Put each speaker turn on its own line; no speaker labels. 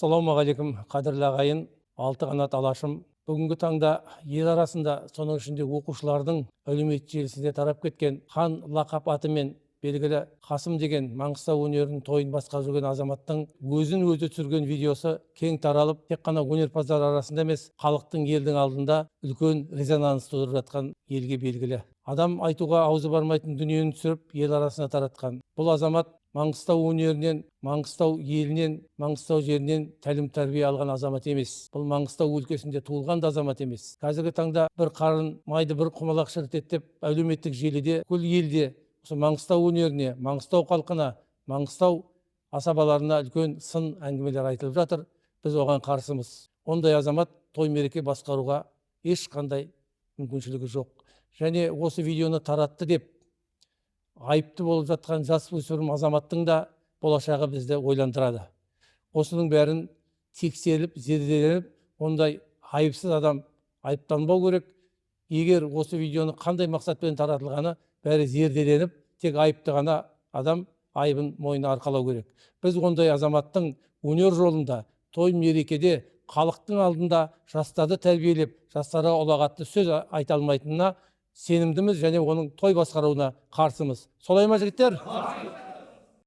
Ассалаумағалейкум, қадірлі ағайын, алты қанат алашым. Бүгінгі таңда ел арасында, соның ішінде оқушылардың әлеуметтік желісінде тарап кеткен хан лақап атымен белгілі Қасым деген Маңғыстау өнерінің тойын басқарып жүрген азаматтың өзін өзі түсірген видеосы кең таралып, тек қана өнерпаздар арасында емес, халықтың, елдің алдында үлкен резонанс тудырып жатқан елге белгілі. Адам айтуға аузы бармайтын дүниені түсіріп, ел арасына таратқан. Бұл азамат Маңғыстау өнерінен, Маңғыстау елінен, Маңғыстау жерінен тәлім тәрбие алған азамат емес. Бұл Маңғыстау өлкесінде туылған да азамат емес. Қазіргі таңда бір қарын майды бір құмалақ шірітеді деп әлеуметтік желіде, күл елде осы Маңғыстау өнеріне, Маңғыстау халқына, Маңғыстау асабаларына үлкен сын әңгімелер айтылып жатыр. Біз оған қарсымыз. Ондай азамат той мереке басқаруға ешқандай мүмкіншілігі жоқ. Және осы видеоны таратты деп айыпты болып жатқан жасөспірім азаматтың да болашағы бізді ойландырады. Осының бәрін тексеріліп, зерделеніп, ондай айыпсыз адам айыпталмау керек. Егер осы видеоны қандай мақсатпен таратылғаны бәрі зерделеніп, тек айыпты ғана адам айыбын мойнына арқалау керек. Біз ондай азаматтың өнер жолында, той мерекеде, халықтың алдында жастарды тәрбиелеп, жастарға ұлағатты сөз айта алмайтынына сенімдіміз және оның той басқаруына қарсымыз. Солай ма, жігіттер?